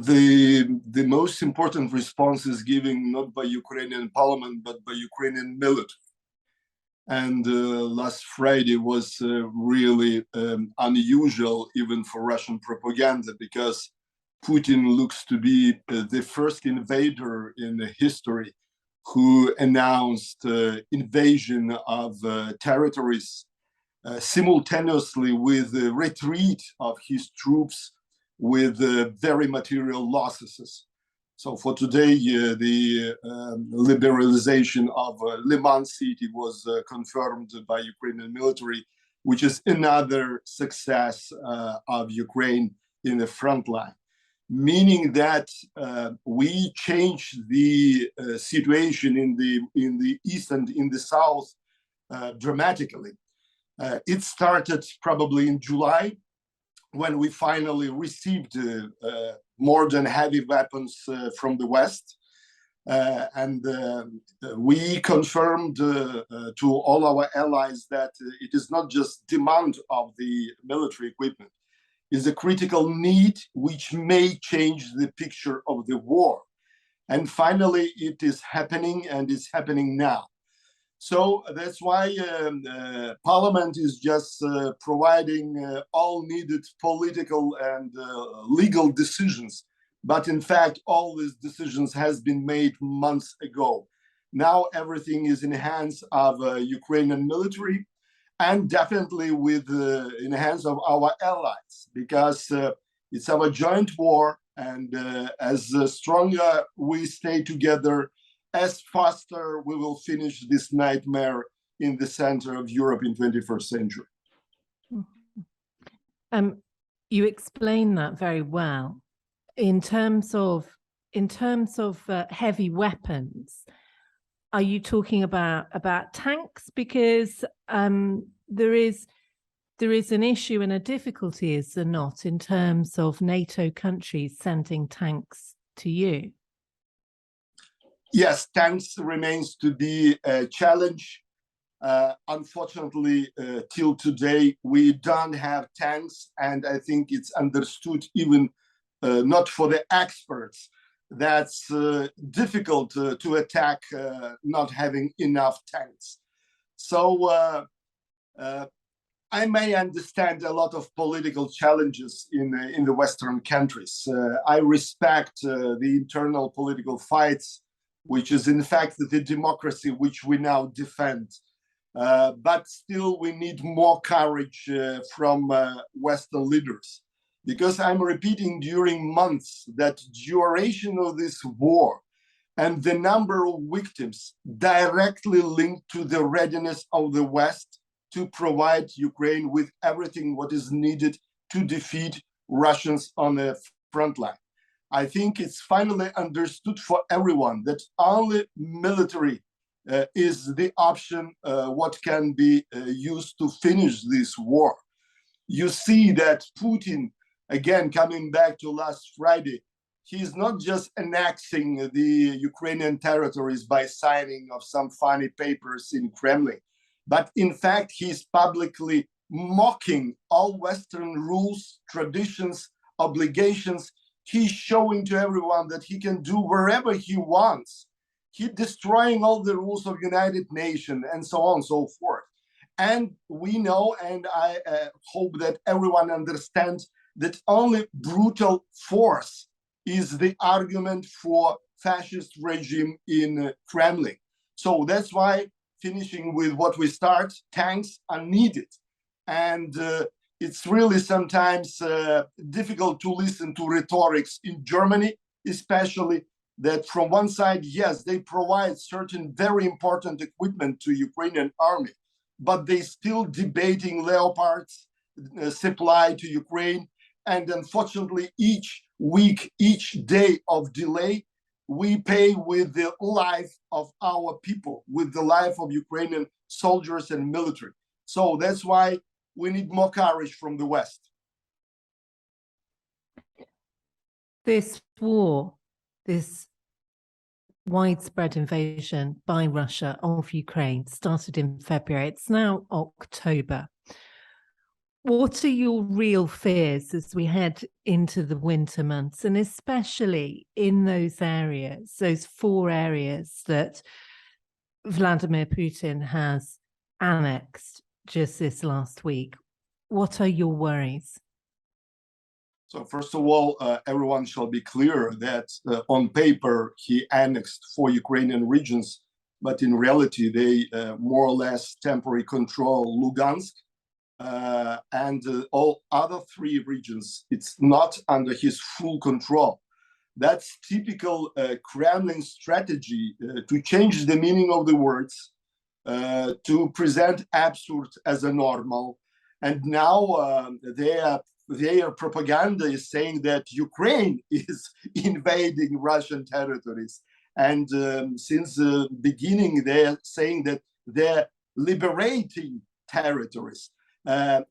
the most important response is given not by Ukrainian parliament, but by Ukrainian military. And last Friday was really unusual even for Russian propaganda, because Putin looks to be the first invader in history who announced invasion of territories simultaneously with the retreat of his troops with very material losses. So for today, the liberalization of Liman city was confirmed by Ukrainian military, which is another success of Ukraine in the front line, meaning that we changed the situation in the east and in the south dramatically. It started probably in July, when we finally received more than heavy weapons from the West. And we confirmed to all our allies that it is not just demand of the military equipment, it's a critical need which may change the picture of the war. And finally, it is happening, and it's happening now. So that's why Parliament is just providing all needed political and legal decisions. But in fact, all these decisions has been made months ago. Now everything is in the hands of Ukrainian military, and definitely in the hands of our allies, because it's our joint war, and as stronger we stay together, as faster we will finish this nightmare in the center of Europe in 21st century. You explain that very well. In terms of heavy weapons, are you talking about tanks? Because there is an issue and a difficulty, is there not, in terms of NATO countries sending tanks to you? Yes, tanks remains to be a challenge. Unfortunately, till today, we don't have tanks, and I think it's understood even not for the experts, that's difficult to attack not having enough tanks. So I may understand a lot of political challenges in the Western countries. I respect the internal political fights, which is in fact the democracy which we now defend. But still we need more courage from Western leaders, because I'm repeating during months that duration of this war and the number of victims directly linked to the readiness of the West to provide Ukraine with everything what is needed to defeat Russians on the front line. I think it's finally understood for everyone that only military is the option what can be used to finish this war. You see that Putin, again, coming back to last Friday, he's not just annexing the Ukrainian territories by signing of some funny papers in Kremlin, but in fact, he's publicly mocking all Western rules, traditions, obligations. He's showing to everyone that he can do wherever he wants. He's destroying all the rules of United Nations and so on and so forth. And we know, and I hope that everyone understands, that only brutal force is the argument for fascist regime in Kremlin. So that's why, finishing with what we start, tanks are needed. And it's really sometimes difficult to listen to rhetorics in Germany, especially, that from one side, yes, they provide certain very important equipment to Ukrainian army, but they still debating Leopards supply to Ukraine. And unfortunately, each week, each day of delay, we pay with the life of our people, with the life of Ukrainian soldiers and military. So that's why we need more courage from the West. This war, this widespread invasion by Russia of Ukraine started in February. It's now October. What are your real fears as we head into the winter months, and especially in those areas, those 4 areas that Vladimir Putin has annexed just this last week? What are your worries? So first of all, everyone shall be clear that on paper he annexed 4 Ukrainian regions, but in reality they more or less temporarily control Lugansk, and all other 3 regions. It's not under his full control. That's typical Kremlin strategy to change the meaning of the words, to present absurd as a normal. And now their propaganda is saying that Ukraine is invading Russian territories. And since the beginning, they're saying that they're liberating territories.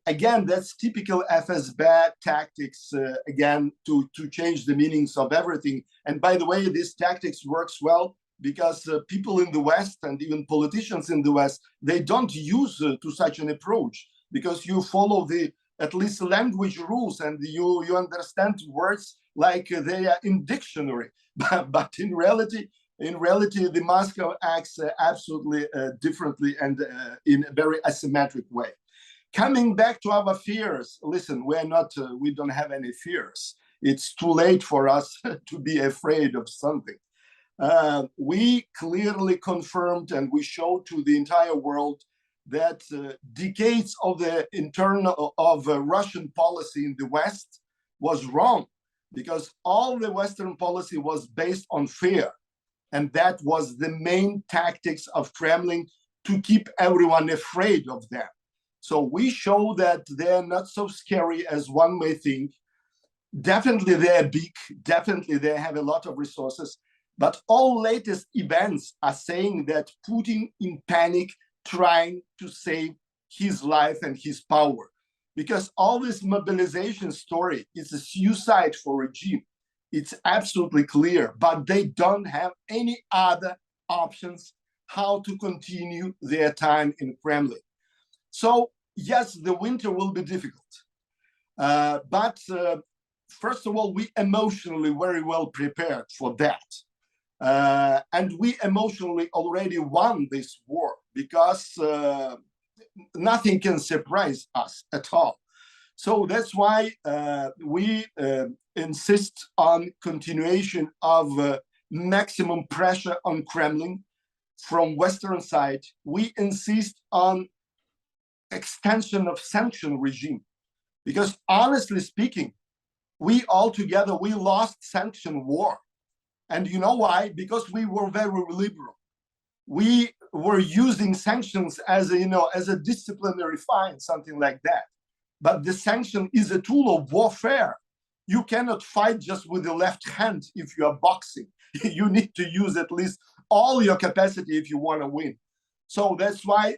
Again, that's typical FSB tactics, again, to change the meanings of everything. And by the way, this tactics works well because people in the West and even politicians in the West, they don't use to such an approach, because you follow the at least language rules and you understand words like they are in dictionary. But in reality, the Moscow acts absolutely differently and in a very asymmetric way. Coming back to our fears, listen, we don't have any fears. It's too late for us to be afraid of something. We clearly confirmed and we showed to the entire world that decades of the Russian policy in the West was wrong, because all the Western policy was based on fear. And that was the main tactics of Kremlin, to keep everyone afraid of them. So we show that they're not so scary as one may think. Definitely they're big, definitely they have a lot of resources, but all latest events are saying that Putin in panic, trying to save his life and his power. Because all this mobilization story is a suicide for regime. It's absolutely clear, but they don't have any other options how to continue their time in Kremlin. So yes, the winter will be difficult, but first of all, we emotionally very well prepared for that. And we emotionally already won this war, because nothing can surprise us at all. So that's why we insist on continuation of maximum pressure on Kremlin from Western side. We insist on extension of sanction regime, because honestly speaking, we lost sanction war. And you know why? Because we were very liberal. We were using sanctions as a disciplinary fine, something like that. But the sanction is a tool of warfare. You cannot fight just with the left hand if you are boxing. You need to use at least all your capacity if you want to win. So that's why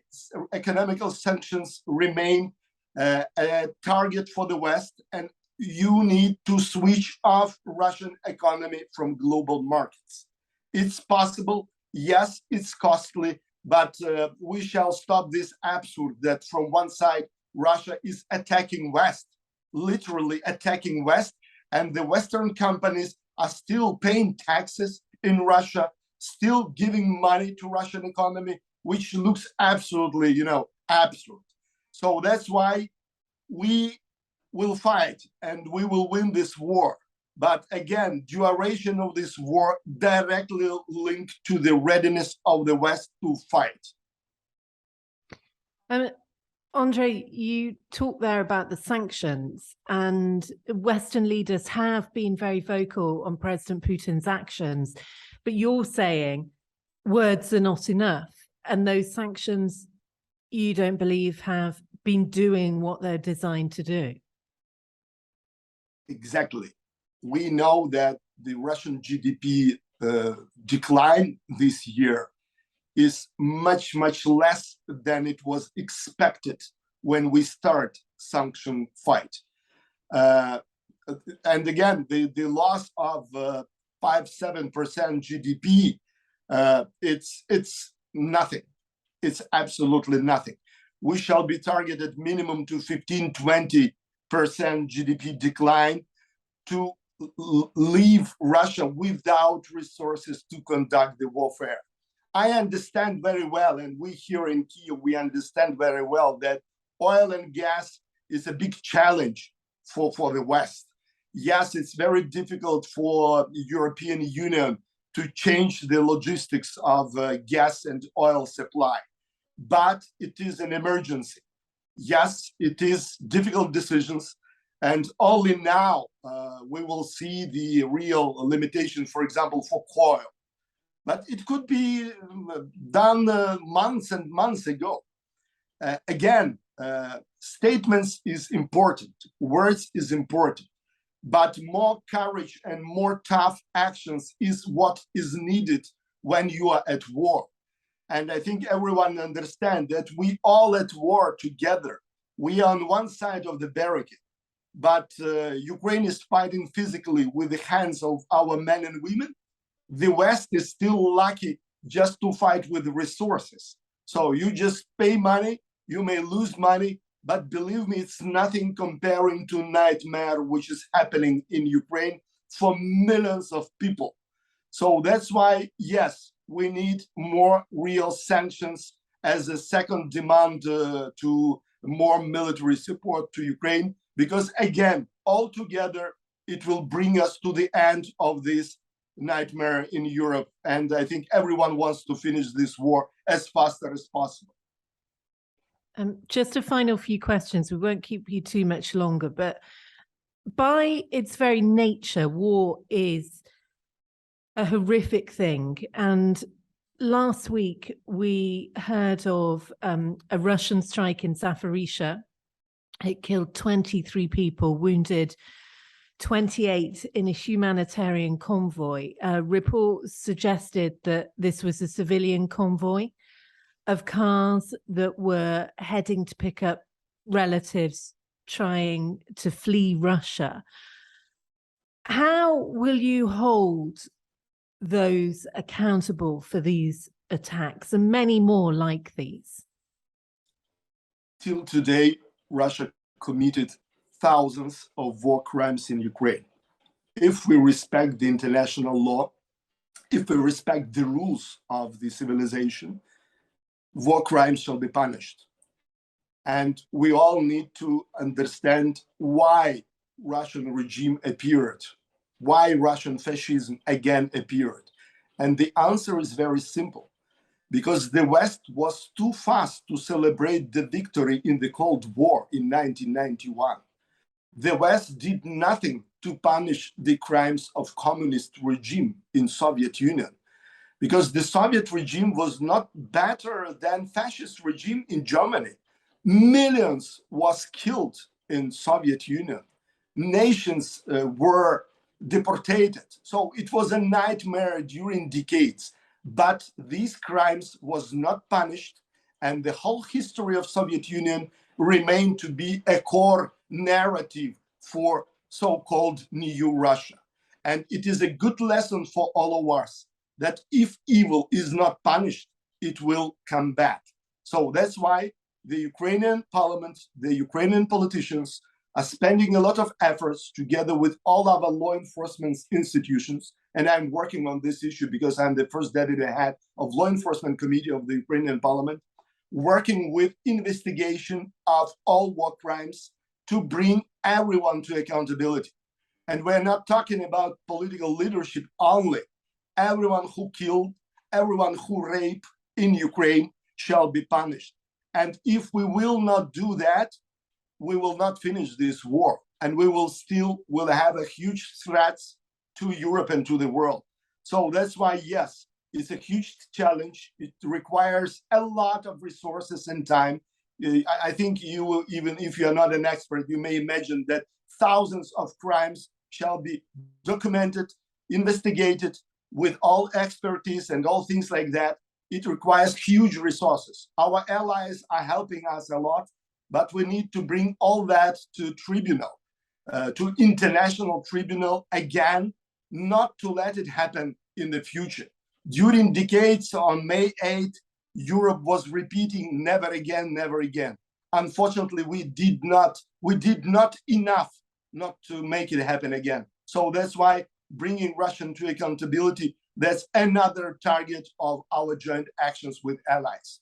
economical sanctions remain a target for the West, and you need to switch off Russian economy from global markets. It's possible, yes, it's costly, but we shall stop this absurd that from one side, Russia is attacking West, literally attacking West, and the Western companies are still paying taxes in Russia, still giving money to Russian economy, which looks absolutely, absurd. So that's why we will fight and we will win this war. But again, duration of this war directly linked to the readiness of the West to fight. Andrii, you talked there about the sanctions, and Western leaders have been very vocal on President Putin's actions, but you're saying words are not enough, and those sanctions, you don't believe, have been doing what they're designed to do. Exactly. We know that the Russian GDP decline this year is much, much less than it was expected when we start sanction fight. And again, the loss of 5-7% GDP, it's nothing. It's absolutely nothing. we shall be targeted minimum to 15-20% GDP decline to leave Russia without resources to conduct the warfare. I understand very well, and we here in Kyiv, we understand very well that oil and gas is a big challenge for the West. Yes, it's very difficult for the European Union to change the logistics of gas and oil supply, but it is an emergency. Yes, it is difficult decisions, and only now we will see the real limitation, for example, for coal. But it could be done months and months ago. Again, statements is important, words is important, but more courage and more tough actions is what is needed when you are at war. And I think everyone understands that we all at war together. We are on one side of the barricade, but Ukraine is fighting physically with the hands of our men and women. The West is still lucky just to fight with resources. So you just pay money, you may lose money, but believe me, it's nothing comparing to nightmare which is happening in Ukraine for millions of people. So that's why, yes, we need more real sanctions as a second demand to more military support to Ukraine, because again, altogether, it will bring us to the end of this nightmare in Europe. And I think everyone wants to finish this war as fast as possible. Just a final few questions. We won't keep you too much longer, but by its very nature, war is a horrific thing. And last week, we heard of a Russian strike in Zaporizhzhia. It killed 23 people, wounded 28 in a humanitarian convoy. Reports suggested that this was a civilian convoy of cars that were heading to pick up relatives trying to flee Russia. How will you hold those accountable for these attacks and many more like these? Till today, Russia committed thousands of war crimes in Ukraine. If we respect the international law, if we respect the rules of the civilization, war crimes shall be punished. And we all need to understand why Russian regime appeared, why Russian fascism again appeared. And the answer is very simple, because the West was too fast to celebrate the victory in the Cold War in 1991. The West did nothing to punish the crimes of communist regime in Soviet Union, because the Soviet regime was not better than fascist regime in Germany. Millions was killed in Soviet Union. Nations were deported. So it was a nightmare during decades. But these crimes was not punished, and the whole history of Soviet Union remained to be a core narrative for so-called New Russia. And it is a good lesson for all of us that if evil is not punished, it will come back. So that's why the Ukrainian parliament, the Ukrainian politicians are spending a lot of efforts together with all our law enforcement institutions. And I'm working on this issue because I'm the first deputy head of law enforcement committee of the Ukrainian parliament, working with investigation of all war crimes to bring everyone to accountability. And we're not talking about political leadership only. Everyone who killed, everyone who raped in Ukraine shall be punished. And if we will not do that, we will not finish this war, and we will have a huge threat to Europe and to the world. So that's why, yes, it's a huge challenge. It requires a lot of resources and time. I think you will, even if you are not an expert, you may imagine that thousands of crimes shall be documented, investigated with all expertise and all things like that. It requires huge resources. Our allies are helping us a lot, but we need to bring all that to tribunal, to international tribunal again, not to let it happen in the future. During decades, on May 8th, Europe was repeating never again, never again. Unfortunately, we did not enough not to make it happen again. So that's why bringing Russia to accountability, that's another target of our joint actions with allies.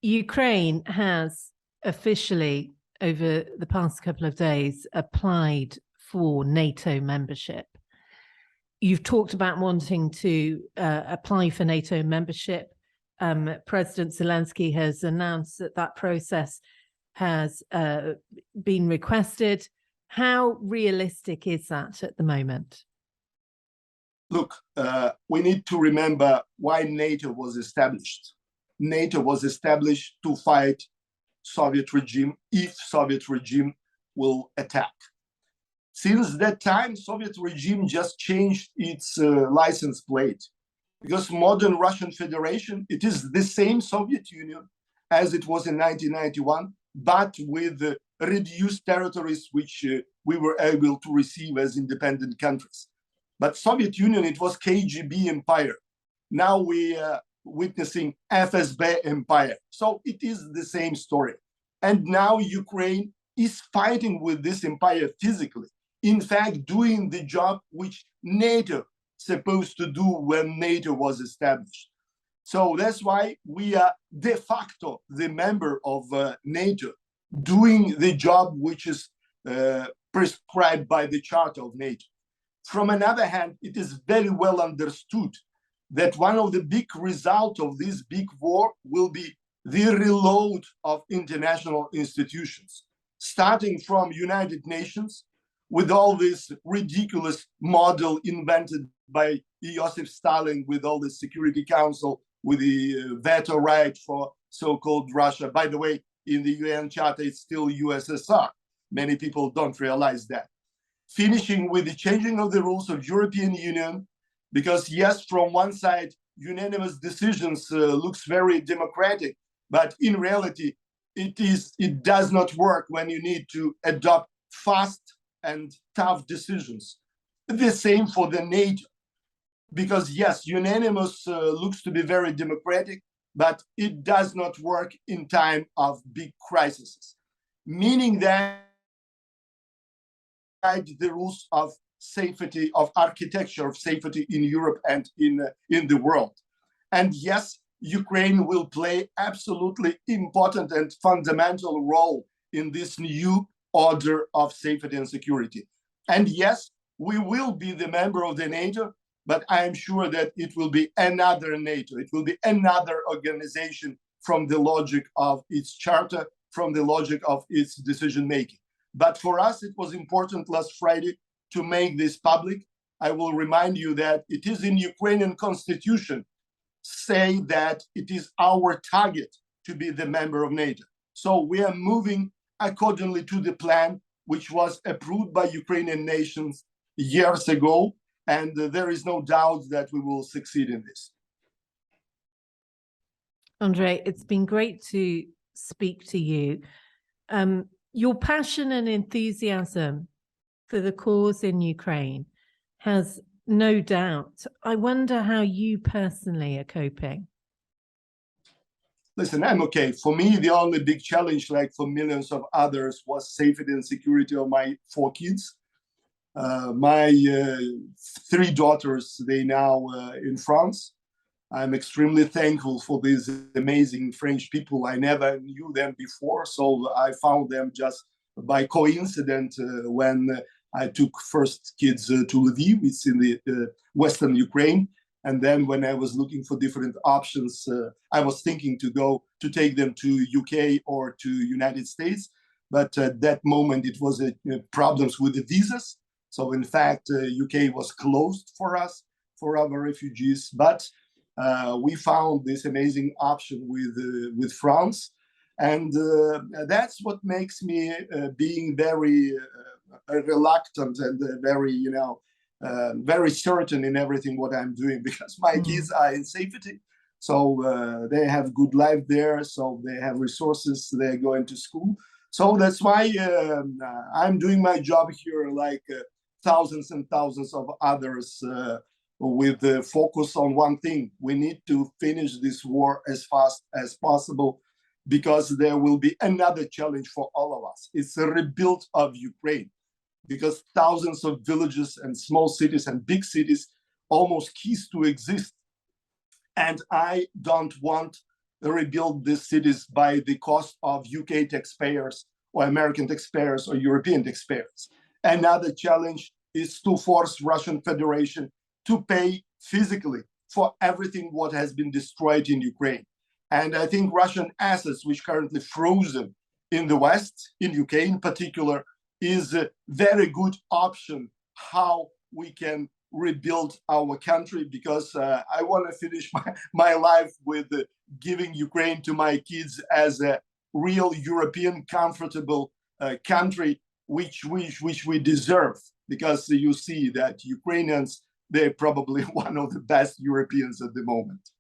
Ukraine has officially, over the past couple of days, applied for NATO membership. You've talked about wanting to apply for NATO membership. President Zelensky has announced that that process has been requested. How realistic is that at the moment? Look, we need to remember why NATO was established. NATO was established to fight Soviet regime if Soviet regime will attack. Since that time, Soviet regime just changed its license plate, because modern Russian Federation, it is the same Soviet Union as it was in 1991, but with reduced territories which we were able to receive as independent countries. But Soviet Union, it was KGB empire. Now we are witnessing FSB empire. So it is the same story. And now Ukraine is fighting with this empire physically. In fact, doing the job which NATO supposed to do when NATO was established. So that's why we are de facto the member of NATO, doing the job which is prescribed by the Charter of NATO. From another hand, it is very well understood that one of the big results of this big war will be the reload of international institutions, starting from United Nations, with all this ridiculous model invented by Joseph Stalin, with all the Security Council, with the veto right for so-called Russia. By the way, in the UN Charter, it's still USSR. Many people don't realize that. Finishing with the changing of the rules of European Union, because yes, from one side, unanimous decisions looks very democratic, but in reality, it does not work when you need to adopt fast and tough decisions. The same for the NATO, because yes, unanimous looks to be very democratic, but it does not work in time of big crises, meaning that the rules of safety, of architecture of safety in Europe and in the world. And yes, Ukraine will play absolutely important and fundamental role in this new order of safety and security. And yes, we will be the member of the NATO, but I am sure that it will be another NATO. It will be another organization from the logic of its charter, from the logic of its decision-making. But for us, it was important last Friday to make this public. I will remind you that it is in Ukrainian constitution say that it is our target to be the member of NATO. So we are moving accordingly to the plan, which was approved by Ukrainian nations years ago. And there is no doubt that we will succeed in this. Andrii, it's been great to speak to you. Your passion and enthusiasm for the cause in Ukraine has no doubt. I wonder how you personally are coping. Listen, I'm okay. For me, the only big challenge, like for millions of others, was safety and security of my 4 kids. My 3 daughters, they now in France. I'm extremely thankful for these amazing French people. I never knew them before, so I found them just by coincidence when I took first kids to Lviv. It's in the Western Ukraine. And then when I was looking for different options, I was thinking to take them to UK or to United States. But at that moment, it was problems with the visas. So in fact, UK was closed for us, for our refugees. But we found this amazing option with France. And that's what makes me being very reluctant and very, very certain in everything what I'm doing, because my kids are in safety. So they have good life there. So they have resources. They're going to school. So that's why I'm doing my job here like thousands and thousands of others with the focus on one thing. We need to finish this war as fast as possible, because there will be another challenge for all of us. It's a rebuild of Ukraine, because thousands of villages and small cities and big cities almost cease to exist. And I don't want to rebuild these cities by the cost of UK taxpayers or American taxpayers or European taxpayers. Another challenge is to force Russian Federation to pay physically for everything what has been destroyed in Ukraine. And I think Russian assets, which currently frozen in the West, in UK in particular, is a very good option how we can rebuild our country, because I want to finish my life with giving Ukraine to my kids as a real European comfortable country, which we deserve, because you see that Ukrainians, they're probably one of the best Europeans at the moment.